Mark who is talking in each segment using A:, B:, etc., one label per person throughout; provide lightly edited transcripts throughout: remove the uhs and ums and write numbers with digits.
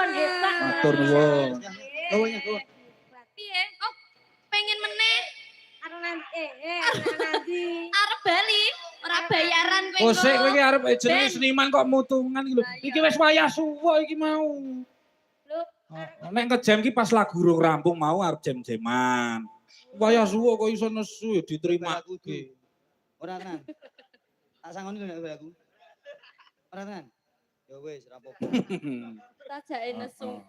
A: nuwun nggih, Pak.
B: Matur nuwun.
C: Nuwun nuwun.
D: Piye? Oh, pengen meneh.
A: Arep nanti.
D: Arep bali, ora bayaran kowe.
B: Oh, sik kowe iki arep jenenge seniman kok mutungan iki lho. Iki wis wayah suwo iki mau.
A: Lho,
B: Nek ngejam iki pas lagu urung rampung mau arep jam-jaman. Wayah suwo kok iso nesu ya diterima iki.
C: Ora tenan. Tak sangoni lho nek aku. Ora tenan. Ya wis ora apa-apa.
D: Rajake nesu.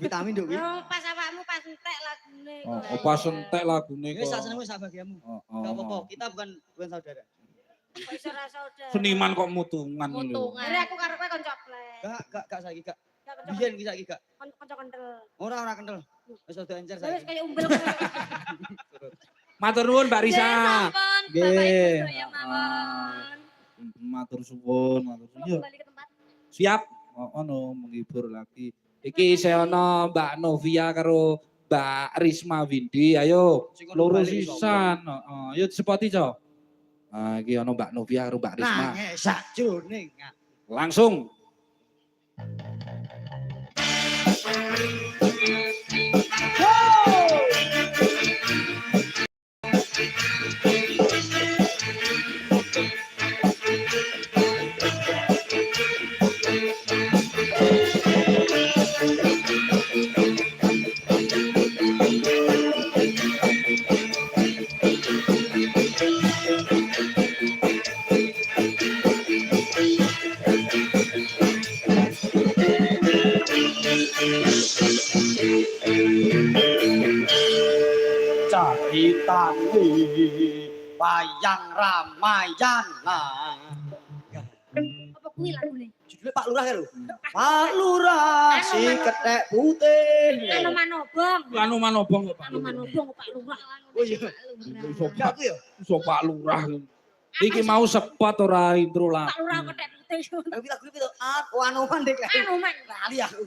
C: Vitamin nduk iki.
A: pas awakmu pas entek lagune.
B: Oh, pas entek lagune kok.
C: Wis sak seneng wis sak bagianmu. Enggak apa-apa, kita bukan saudara.
A: Kok iso ra saudara.
B: Seniman kok mutungan lho.
D: Mutungan.
A: Are aku karo kowe kanca plek.
C: Gak saiki gak.
A: Gak kanca
C: Biyen iki saiki gak.
A: kanca kentel.
C: Ora kental. Wis udah encer
A: Wis
C: saiki.
A: kaya umbel.
B: Matur nuwun Mbak Risa.
D: Sampun,
B: Nggih.
D: Bapak Ibu sedaya mawon.
B: Matur suwun, matur suwun. Yo,
D: Kembali ke tempat.
B: siap. Ono menghibur lagi. Iki saya ono Mbak Novia karo Mbak Risma Windy. Ayo, loro sisan. Heeh, yo sepoti, Cok. Ah, iki ono Mbak Novia karo Mbak Risma.
C: Nah, sakjroning.
B: Langsung.
C: Caritane wayang Ramayana.
A: Apa kuwi lagune?
C: Judulnya Pak Lurah kan lho. Pak Lurah si kethek putih.
A: Anu manobong.
B: Anu manobong kok Pak.
A: Anu manobong Pak Lurah.
C: Oh iya.
B: Iso
C: Gak aku ya.
B: Iso Pak Lurah. Iki mau sepot ora intro lah.
A: Pak Lurah kethek putih.
C: Tapi lagu itu anu mandek lah.
A: Anu man.
C: Lali aku.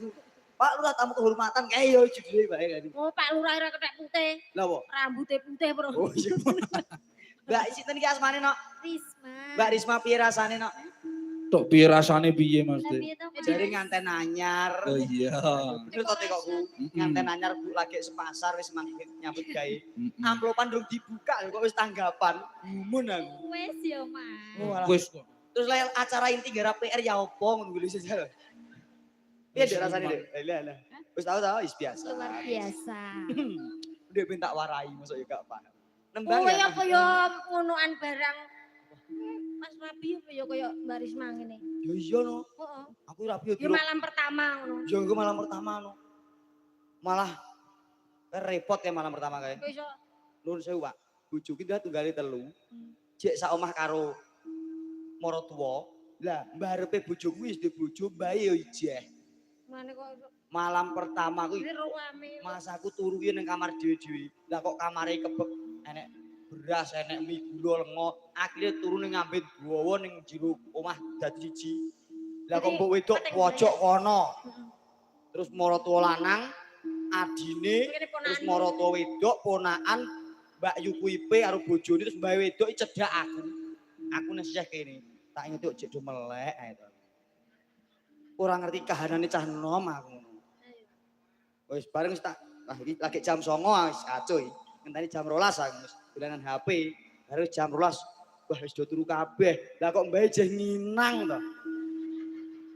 C: Pak Lurah tamu kehormatan kayak yo judulnya bae kan.
A: Oh, Pak Lurah ora kethek putih.
C: Lah apa?
A: Rambutnya putih, Bro.
C: Oh iya. Mbak sinten iki asmane nok?
A: Risma.
C: Mbak Risma piye rasane nok?
B: Tok piye rasane piye Mas De?
C: Jare nganten anyar.
B: Oh iya.
C: Bener to tekokku. Nganten anyar Bu lagi sepasar wis mangke nyambut gawe. Amplopan durung dibuka kok wis tanggapan. Gumun aku.
D: Wes yo, Mas.
C: Oh, alah.
B: Wis kok.
C: Terus lah acara inti gara PR ya opo ngono lho saja. Piye Dek rasane Dek? Lah. Wis tau wis biasa.
D: Luar biasa.
C: Dek ben tak warai mosok ya gak paham. Nembang
A: Oh,
C: ya.
A: ya kaya ngonoan barang. Mas Rabi ya kaya Mbak Risma ngene.
C: Ya iya no.
A: Heeh.
C: Aku rapi yo.
A: Ya malam pertama ngono.
C: Ya engko malam pertama no. Malah repot ya malam pertama kae.
A: Kok iso
C: Nuwun sewu, Pak. Bojoku dia tunggale telu. Jek sak omah karo maratuwa. Lah, mbarepe bojoku wis duwe bojo, bae yo ijeh.
A: mane kok iso
C: Malam pertama ku
A: rame.
C: Mas aku turu ki ning kamar dhewe-dhewe. Lah kok kamare kebek enek beras, enek mie gula lengo. Akhire turu ning ngambil bawa ning jero omah dadi siji. Lah kok mbok wedok pojok kono. Terus maratuwa lanang, adine, terus maratuwa wedok, ponakan Mbak Yuku Ipe karo bojone terus mbak wedok cedak aku. Aku nesih kene. Tak ngetuk jek do melek ae to. Ora ngerti kahanane cah nom aku. Wis bareng tak lagi jam 09.00 wis acuh. Ngenteni jam 12 aku wis dolanan HP. Baru jam 12 wah wis do turu kabeh. Lah kok mbae jeh nginang to.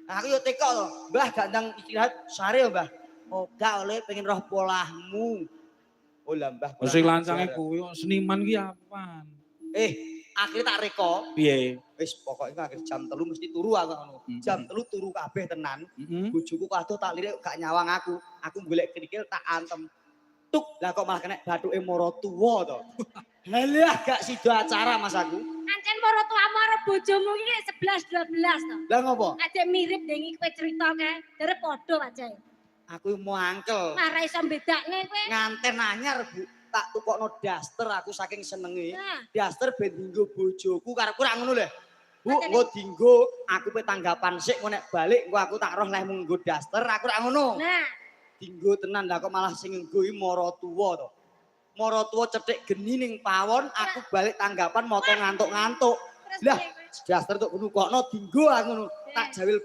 C: Aku yo teko to. Mbah gak ndang istirahat sare yo, Mbah. Oh, gak oleh pengen roh polahmu. Oh lah Mbah.
B: Sing lancange kuwi seniman ki apaan?
C: Akhirnya tak reko.
B: Piye?
C: Wis pokoke akhir jam 3 mesti turu aku ngono. Jam 3 turu kabeh tenan. Bojoku kadoh tak lirik gak nyawang aku. Aku golek kerikil tak antem. Tuk, lah kok malah kena bathuke maratuwa to. Halah gak sida acara Mas aku.
A: Ancen para tuamu karo bojomu iki 11 12 to.
C: Lah ngopo?
A: Ajek mirip dengi kowe cerita kae. Dere padha wajahe.
C: Aku mau angkel.
A: Nah, ra iso bedakne kowe.
C: Nganten anyar, Bu. Tak tukokno daster aku saking senenge.
A: Nah.
C: Daster ben dinggo bojoku karepku ra ngono lho. Bu, engko dinggo aku pe tanggapan sik engko nek balik engko aku tak roh leh nggo daster aku ra ngono.
A: Nah,
C: Dinggo tenan lah kok malah sing nggo iki maratuwa to. Maratuwa cethik geni ning pawon, aku balik tanggapan moto ngantuk-ngantuk. Lah, daster tuk nukokno dinggo aku ngono. Tak jawil